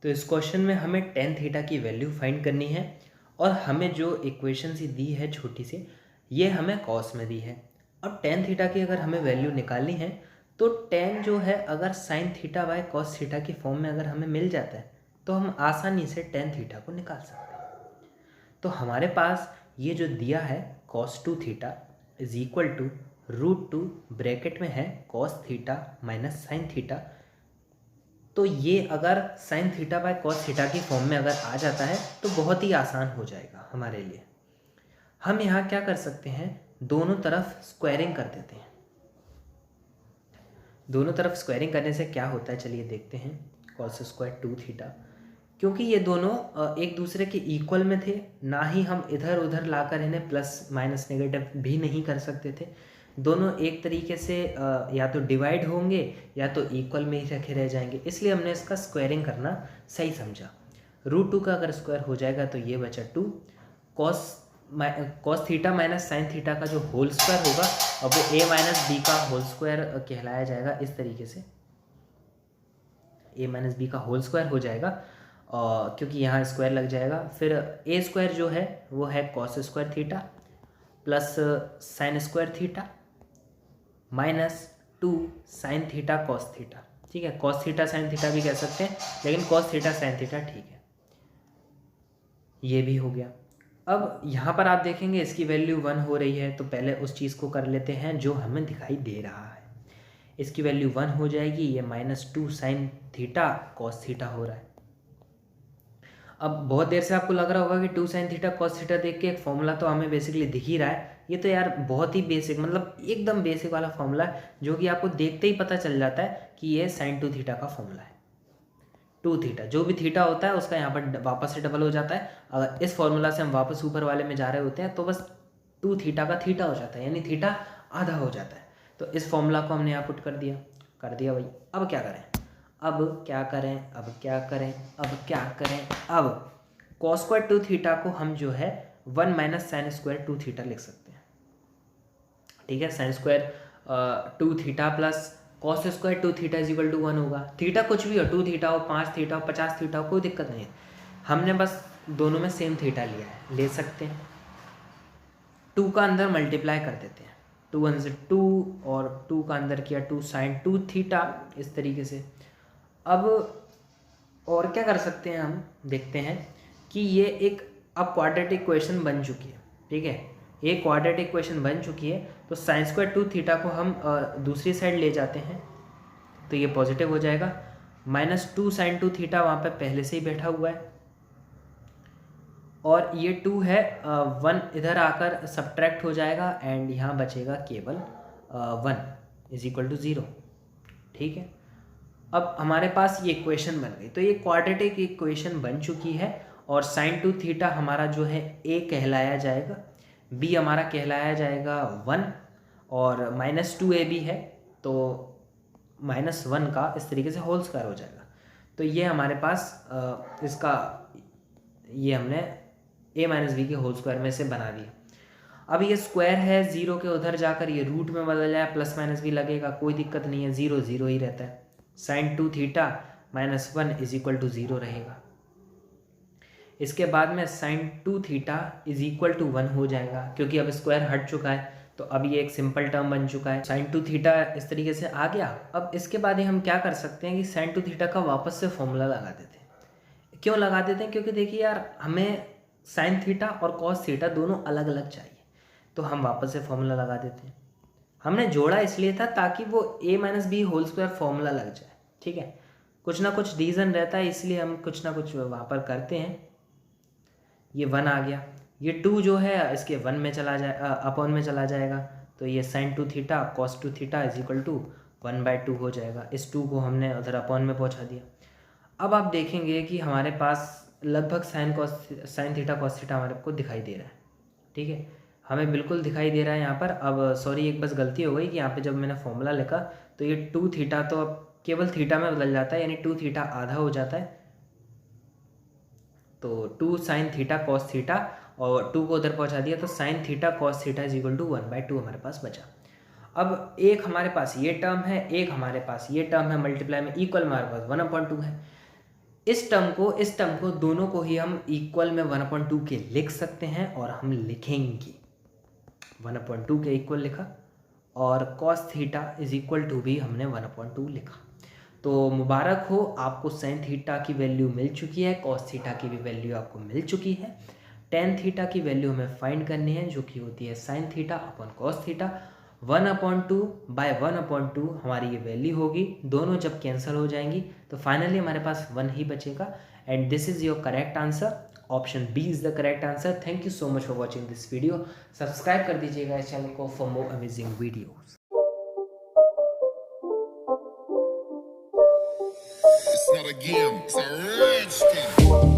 तो इस क्वेश्चन में हमें टेन थीटा की वैल्यू फाइंड करनी है और हमें जो इक्वेशन सी दी है छोटी सी, ये हमें कॉस में दी है। अब टेन थीटा की अगर हमें वैल्यू निकालनी है तो टेन जो है अगर sine theta by cos theta की फॉर्म में अगर हमें मिल जाता है तो हम आसानी से टेन थीटा को निकाल सकते हैं। तो हमारे पास ये जो दिया है cos two theta is equal to √2 bracket में है cos theta minus sine theta. तो ये अगर sine theta by cos theta की फॉर्म में अगर आ जाता है तो बहुत ही आसान हो जाएगा हमारे लिए। हम यहाँ क्या कर सकते हैं, दोनों तरफ स्क्वायरिंग कर देते हैं। दोनों तरफ स्क्वायरिंग करने से क्या होता है चलिए देखते हैं। कॉस स्क्वायर टू थीटा, क्योंकि ये दोनों एक दूसरे के इक्वल में थे, ना ही हम इधर उधर लाकर इन्हें प्लस माइनस नेगेटिव भी नहीं कर सकते थे। दोनों एक तरीके से या तो डिवाइड होंगे या तो इक्वल में ही रखे रह जाएंगे, इसलिए हमने इसका स्क्वायरिंग करना सही समझा। √2 का अगर स्क्वायर हो जाएगा तो ये बचा 2। Cos theta minus sine theta का जो होल स्क्वायर होगा अब वो a माइनस बी का होल स्क्वायर कहलाया जाएगा। इस तरीके से a माइनस बी का होल स्क्वायर हो जाएगा क्योंकि यहाँ स्क्वायर लग जाएगा। फिर a स्क्वायर जो है वो है cos square theta plus sine square theta minus 2 sign theta cos theta. ठीक है, कॉस थीटा साइन थीटा भी कह सकते हैं, लेकिन कॉस थीटा साइन थीटा ठीक है। ये भी हो गया। अब यहाँ पर आप देखेंगे इसकी वैल्यू 1 हो रही है, तो पहले उस चीज़ को कर लेते हैं जो हमें दिखाई दे रहा है। इसकी वैल्यू 1 हो जाएगी, ये -2 साइन थीटा कॉस थीटा हो रहा है। अब बहुत देर से आपको लग रहा होगा कि 2 साइन थीटा कॉस थीटा देख के एक फॉर्मूला तो हमें बेसिकली दिख ही रहा है। ये तो यार बहुत ही बेसिक, मतलब एकदम बेसिक वाला फॉर्मूला है जो कि आपको देखते ही पता चल जाता है कि ये साइन 2 थीटा का फॉर्मूला है। 2 थीटा, जो भी थीटा होता है उसका यहाँ पर वापस से डबल हो जाता है। अगर इस फॉर्मूला से हम वापस ऊपर वाले में जा रहे होते हैं तो बस 2 थीटा का थीटा हो जाता है, यानी थीटा आधा हो जाता है। तो इस फॉर्मूला को हमने यहाँ पुट कर दिया भाई। अब क्या करें, अब कॉस स्क्वायर 2 थीटा को हम जो है 1 माइनस साइन स्क्वायर 2 थीटा लिख सकते हैं। ठीक है, sine square 2 theta plus cos square 2 theta is equal to 1 होगा। थीटा कुछ भी हो, 2 थीटा हो, 5 थीटा हो, 50 थीटा हो, कोई दिक्कत नहीं है। हमने बस दोनों में सेम थीटा लिया है, ले सकते हैं। 2 का अंदर मल्टीप्लाई कर देते हैं, 2 1 से 2 और 2 का अंदर किया 2 साइन 2 थीटा, इस तरीके से। अब और क्या कर सकते हैं, हम देखते हैं कि ये एक अब क्वाड्रेटिक इक्वेशन बन चुकी है। ठीक है, एक क्वाड्रेटिक इक्वेशन बन चुकी है, तो साइन स्क्वायर 2 थीटा को हम दूसरी साइड ले जाते हैं तो ये पॉजिटिव हो जाएगा। -2 साइन 2 थीटा वहाँ पे पहले से ही बैठा हुआ है और ये 2 है, 1 इधर आकर सब्ट्रैक्ट हो जाएगा एंड यहाँ बचेगा केवल 1 इज इक्वल टू 0। ठीक है, अब हमारे पास ये इक्वेशन बन गई। तो ये क्वाड्रेटिक इक्वेशन बन चुकी है और साइन 2 थीटा हमारा जो है a कहलाया जाएगा, b हमारा कहलाया जाएगा 1 और -2ab है तो -1 का इस तरीके से होल स्क्वायर हो जाएगा। तो ये हमारे पास इसका ये हमने a माइनस बी के होल स्क्वायर में से बना दिया। अब ये स्क्वायर है, 0 के उधर जाकर ये रूट में बदल जाए, प्लस माइनस भी लगेगा, कोई दिक्कत नहीं है, 0 0 ही रहता है। Sine 2 theta -1 is equal to 0 रहेगा। इसके बाद में sine 2 theta is equal to 1 हो जाएगा, क्योंकि अब स्क्वायर हट चुका है तो अब ये एक सिंपल टर्म बन चुका है। साइन 2 थीटा इस तरीके से आ गया। अब इसके बाद ही हम क्या कर सकते हैं कि साइन 2 थीटा का वापस से फॉर्मूला लगा देते हैं। क्यों लगा देते हैं, क्योंकि देखिए यार हमें साइन थीटा और कॉस थीटा दोनों अलग अलग चाहिए, तो हम वापस से फॉर्मूला लगा देते हैं। हमने जोड़ा इसलिए था ताकि वो a minus b whole square formula लग जाए। ठीक है, कुछ ना कुछ रीज़न रहता है, इसलिए हम कुछ ना कुछ वहाँ पर करते हैं। ये 1 आ गया, ये 2 जो है इसके 1 में चला जाए, अपॉन में चला जाएगा, तो ये sine 2 theta cos 2 theta is equal to 1/2 हो जाएगा। इस 2 को हमने उधर अपॉन में पहुँचा दिया। अब आप देखेंगे कि हमारे पास लगभग साइन थीटा कॉस थीटा हमारे को दिखाई दे रहा है। ठीक है, हमें बिल्कुल दिखाई दे रहा है यहाँ पर। अब सॉरी, एक बस गलती हो गई कि यहाँ पे जब मैंने फॉर्मूला लिखा तो ये 2 थीटा तो अब केवल थीटा में बदल जाता है, यानी 2 थीटा आधा हो जाता है। तो 2 साइन थीटा कॉस थीटा और 2 को उधर पहुँचा दिया, तो sine theta cos theta is equal to 1/2 हमारे पास बचा। अब एक हमारे पास ये टर्म है, एक हमारे पास ये टर्म है, मल्टीप्लाई में इक्वल हमारे पास 1/2 है। इस टर्म को दोनों को ही हम इक्वल में 1/2 के लिख सकते हैं और हम लिखेंगे 1/2 के इक्वल लिखा और cos theta is equal to भी हमने 1/2 लिखा। तो मुबारक हो, आपको sin थीटा की वैल्यू मिल चुकी है, cos थीटा की भी वैल्यू आपको मिल चुकी है। tan थीटा की वैल्यू हमें फाइंड करनी है जो कि होती है sin theta upon cos theta. 1/2 by 1/2 हमारी ये वैल्यू होगी, दोनों जब कैंसिल हो जाएंगी तो फाइनली हमारे पास 1 ही बचेगा and this is your correct answer. Option b is the correct answer. Thank you so much for watching this video. Subscribe कर दीजिएगा इस चैनल को for more amazing videos. It's not a game, it's a rich thing.